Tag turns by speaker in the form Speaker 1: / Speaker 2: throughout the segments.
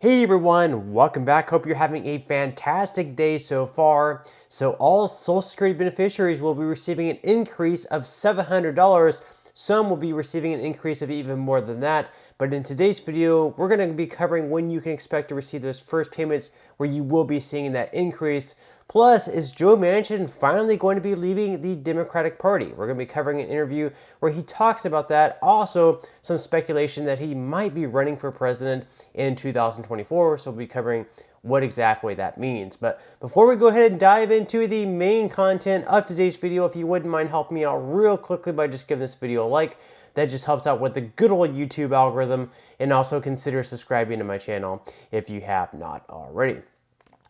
Speaker 1: Hey everyone, welcome back. Hope you're having a fantastic day so far. So all Social Security beneficiaries will be receiving an increase of $700. Some will be receiving an increase of even more than that. But in today's video, we're going to be covering when you can expect to receive those first payments where you will be seeing that increase. Plus, is Joe Manchin finally going to be leaving the Democratic Party? We're going to be covering an interview where he talks about that. Also, some speculation that he might be running for president in 2024. So we'll be covering what exactly that means. But before we go ahead and dive into the main content of today's video, if you wouldn't mind helping me out real quickly by just giving this video a like, that just helps out with the good old YouTube algorithm. And also consider subscribing to my channel if you have not already.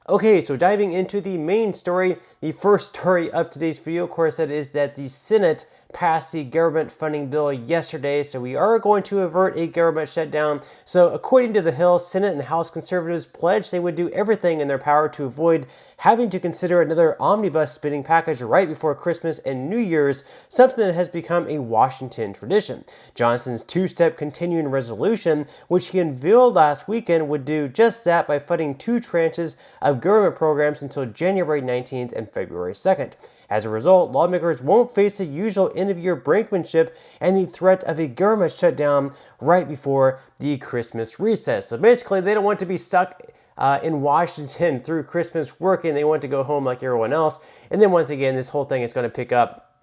Speaker 1: Okay, so diving into the main story, the first story of today's video, of course, that is that the Senate passed the government funding bill yesterday, so we are going to avert a government shutdown. So according to the Hill, Senate and House conservatives pledged they would do everything in their power to avoid having to consider another omnibus spending package right before Christmas and New Year's, something that has become a Washington tradition. Johnson's two-step continuing resolution, which he unveiled last weekend, would do just that by funding two tranches of government programs until January 19th and February 2nd. As a result, lawmakers won't face the usual end-of-year brinkmanship and the threat of a government shutdown right before the Christmas recess. So basically, they don't want to be stuck in Washington through Christmas working. They want to go home like everyone else. And then once again, this whole thing is going to pick up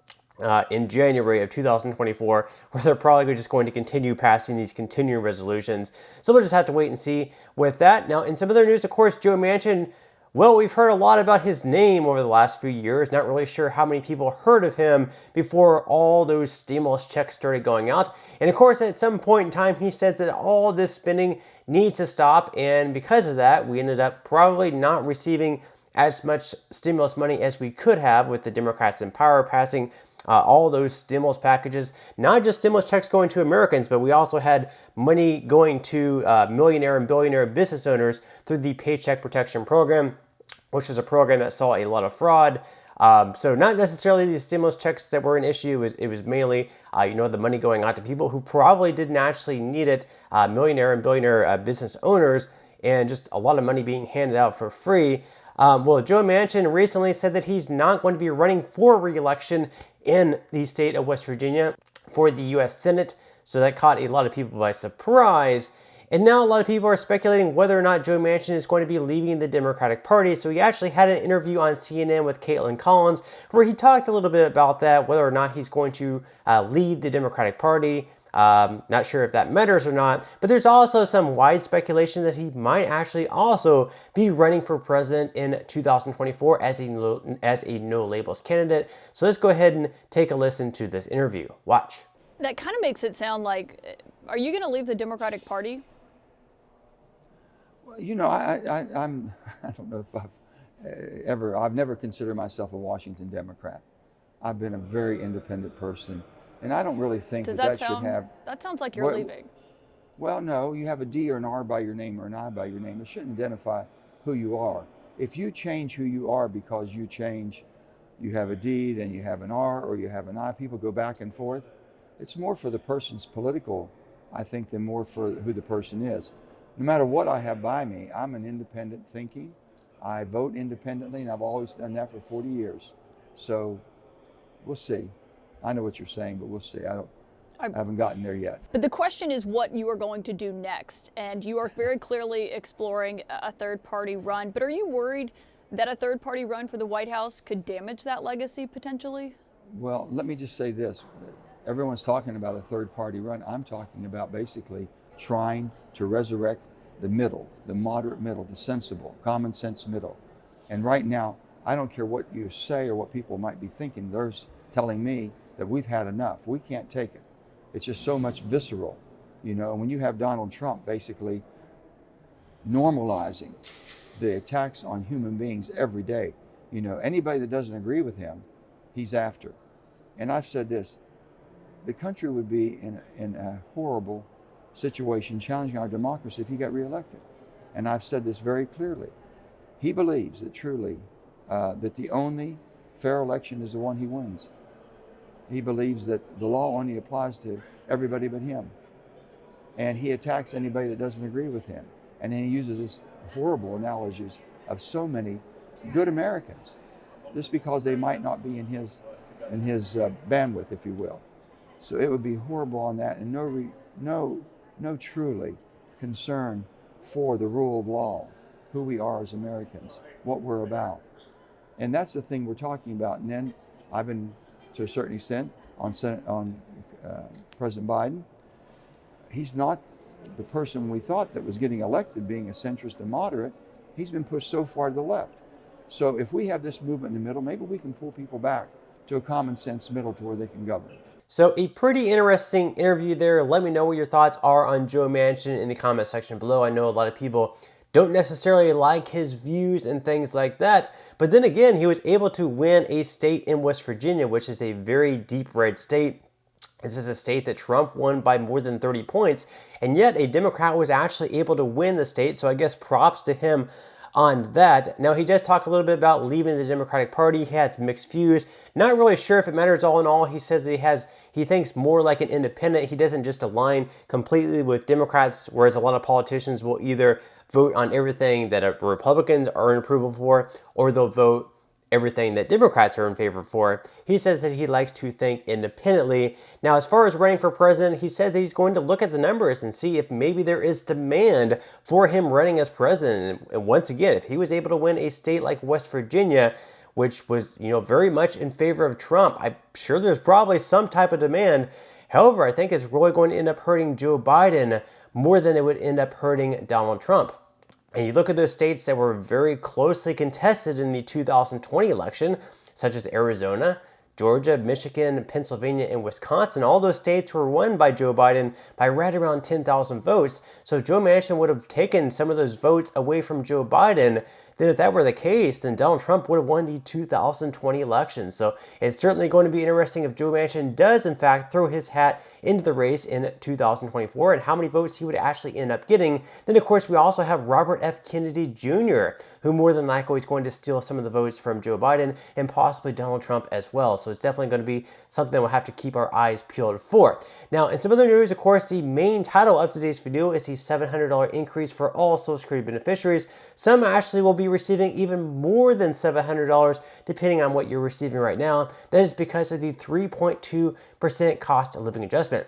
Speaker 1: in January of 2024, where they're probably just going to continue passing these continuing resolutions. So we'll just have to wait and see with that. Now, in some other news, of course, Joe Manchin, well, we've heard a lot about his name over the last few years. Not really sure how many people heard of him before all those stimulus checks started going out. And of course, at some point in time, he says that all this spending needs to stop. And because of that, we ended up probably not receiving as much stimulus money as we could have with the Democrats in power passing all those stimulus packages. Not just stimulus checks going to Americans, but we also had money going to millionaire and billionaire business owners through the Paycheck Protection Program, which is a program that saw a lot of fraud. So not necessarily these stimulus checks that were an issue. It was mainly, the money going out to people who probably didn't actually need it, millionaire and billionaire business owners, and just a lot of money being handed out for free. Well, Joe Manchin recently said that he's not going to be running for re-election in the state of West Virginia for the U.S. Senate. So that caught a lot of people by surprise. And now a lot of people are speculating whether or not Joe Manchin is going to be leaving the Democratic Party. So he actually had an interview on CNN with Caitlin Collins where he talked a little bit about that, whether or not he's going to lead the Democratic Party. Not sure if that matters or not, but there's also some wide speculation that he might actually also be running for president in 2024 as a no labels candidate. So let's go ahead and take a listen to this interview. Watch.
Speaker 2: That kind of makes it sound like, are you going to leave the Democratic Party?
Speaker 3: Well, I'm I don't know if I've never considered myself a Washington Democrat. I've been a very independent person. And I don't really think that should have...
Speaker 2: That sounds like you're leaving.
Speaker 3: Well, no, you have a D or an R by your name or an I by your name. It shouldn't identify who you are. If you change who you are because you have a D, then you have an R, or you have an I, people go back and forth. It's more for the person's political, I think, than more for who the person is. No matter what I have by me, I'm an independent thinking. I vote independently, and I've always done that for 40 years. So we'll see. I know what you're saying, but we'll see. I haven't gotten there yet.
Speaker 2: But the question is what you are going to do next. And you are very clearly exploring a third-party run. But are you worried that a third-party run for the White House could damage that legacy potentially?
Speaker 3: Well, let me just say this. Everyone's talking about a third-party run. I'm talking about basically trying to resurrect the middle, the moderate middle, the sensible, common sense middle. And right now, I don't care what you say or what people might be thinking. They're telling me that we've had enough. We can't take it. It's just so much visceral, when you have Donald Trump basically normalizing the attacks on human beings every day. Anybody that doesn't agree with him, he's after. And I've said this, the country would be in a horrible situation challenging our democracy if he got reelected. And I've said this very clearly. He believes that truly that the only fair election is the one he wins. He believes that the law only applies to everybody but him. And he attacks anybody that doesn't agree with him. And then he uses this horrible analogies of so many good Americans, just because they might not be in his bandwidth, if you will. So it would be horrible on that, and no truly concern for the rule of law, who we are as Americans, what we're about. And that's the thing we're talking about. And then I've been, to a certain extent, on President Biden. He's not the person we thought that was getting elected, being a centrist and moderate. He's been pushed so far to the left. So if we have this movement in the middle, maybe we can pull people back to a common sense middle to where they can govern.
Speaker 1: So a pretty interesting interview there. Let me know what your thoughts are on Joe Manchin in the comment section below. I know a lot of people don't necessarily like his views and things like that. But then again, he was able to win a state in West Virginia, which is a very deep red state. This is a state that Trump won by more than 30 points, and yet a Democrat was actually able to win the state, so I guess props to him on that. Now, he does talk a little bit about leaving the Democratic Party. He has mixed views. Not really sure if it matters all in all. He says that he thinks more like an independent. He doesn't just align completely with Democrats, whereas a lot of politicians will either vote on everything that Republicans are in approval for, or they'll vote everything that Democrats are in favor for. He says that he likes to think independently. Now, as far as running for president, he said that he's going to look at the numbers and see if maybe there is demand for him running as president. And once again, if he was able to win a state like West Virginia, which was, very much in favor of Trump, I'm sure there's probably some type of demand. However, I think it's really going to end up hurting Joe Biden more than it would end up hurting Donald Trump. And you look at those states that were very closely contested in the 2020 election, such as Arizona, Georgia, Michigan, Pennsylvania, and Wisconsin. All those states were won by Joe Biden by right around 10,000 votes. So if Joe Manchin would have taken some of those votes away from Joe Biden, then if that were the case, then Donald Trump would have won the 2020 election. So it's certainly going to be interesting if Joe Manchin does, in fact, throw his hat into the race in 2024 and how many votes he would actually end up getting. Then, of course, we also have Robert F. Kennedy Jr., who more than likely is going to steal some of the votes from Joe Biden and possibly Donald Trump as well. So it's definitely going to be something that we'll have to keep our eyes peeled for. Now, in some other news, of course, the main title of today's video is the $700 increase for all Social Security beneficiaries. Some actually will be receiving even more than $700 depending on what you're receiving right now. That is because of the 3.2% cost of living adjustment.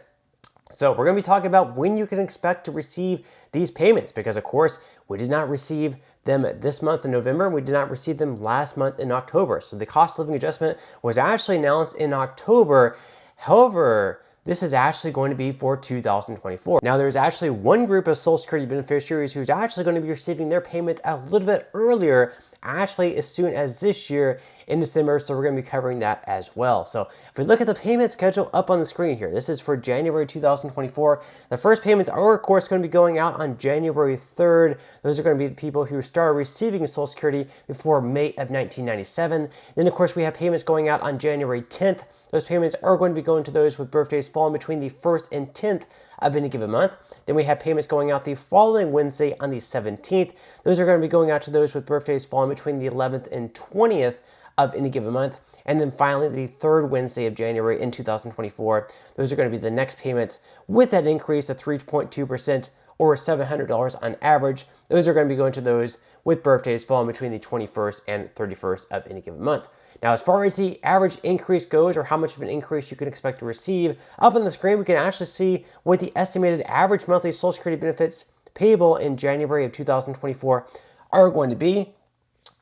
Speaker 1: So we're going to be talking about when you can expect to receive these payments because, of course, we did not receive them this month in November, and we did not receive them last month in October. So the cost of living adjustment was actually announced in October. However, this is actually going to be for 2024. Now, there's actually one group of Social Security beneficiaries who's actually going to be receiving their payments a little bit earlier, actually as soon as this year in December, so we're going to be covering that as well. So if we look at the payment schedule up on the screen here, this is for January 2024. The first payments are, of course, going to be going out on January 3rd. Those are going to be the people who started receiving Social Security before May of 1997. Then, of course, we have payments going out on January 10th. Those payments are going to be going to those with birthdays falling between the 1st and 10th of any given month. Then we have payments going out the following Wednesday on the 17th. Those are going to be going out to those with birthdays falling between the 11th and 20th of any given month. And then finally, the third Wednesday of January in 2024. Those are going to be the next payments with that increase of 3.2% or $700 on average. Those are going to be going to those with birthdays falling between the 21st and 31st of any given month. Now, as far as the average increase goes, or how much of an increase you can expect to receive, up on the screen, we can actually see what the estimated average monthly Social Security benefits payable in January of 2024 are going to be.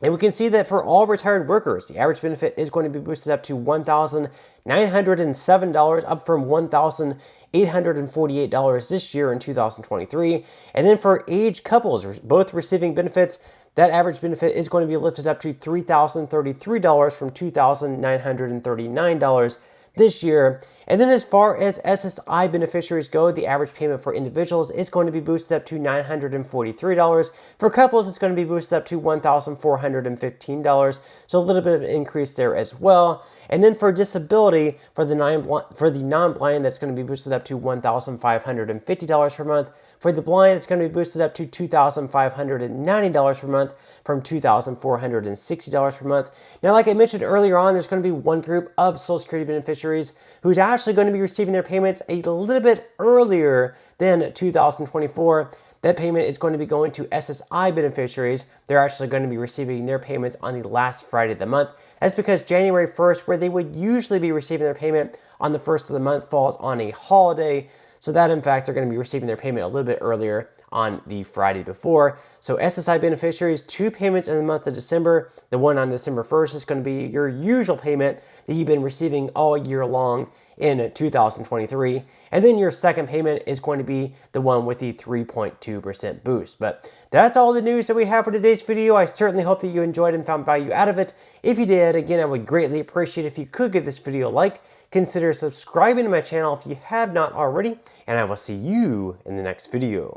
Speaker 1: And we can see that for all retired workers, the average benefit is going to be boosted up to $1,907, up from $1,848 this year in 2023. And then for age couples, both receiving benefits, that average benefit is going to be lifted up to $3,033 from $2,939 this year. And then as far as SSI beneficiaries go, the average payment for individuals is going to be boosted up to $943. For couples, it's going to be boosted up to $1,415. So a little bit of an increase there as well. And then for disability, for the non-blind, that's going to be boosted up to $1,550 per month. For the blind, it's going to be boosted up to $2,590 per month from $2,460 per month. Now, like I mentioned earlier on, there's going to be one group of Social Security beneficiaries who's actually going to be receiving their payments a little bit earlier than 2024. that payment is going to be going to SSI beneficiaries. They're actually going to be receiving their payments on the last Friday of the month. That's because January 1st, where they would usually be receiving their payment on the 1st of the month, falls on a holiday. So that, in fact, they're going to be receiving their payment a little bit earlier on the Friday before. So SSI beneficiaries, 2 payments in the month of December. The one on December 1st is going to be your usual payment that you've been receiving all year long in 2023. And then your second payment is going to be the one with the 3.2% boost. But that's all the news that we have for today's video. I certainly hope that you enjoyed and found value out of it. If you did, again, I would greatly appreciate if you could give this video a like. Consider subscribing to my channel if you have not already, and I will see you in the next video.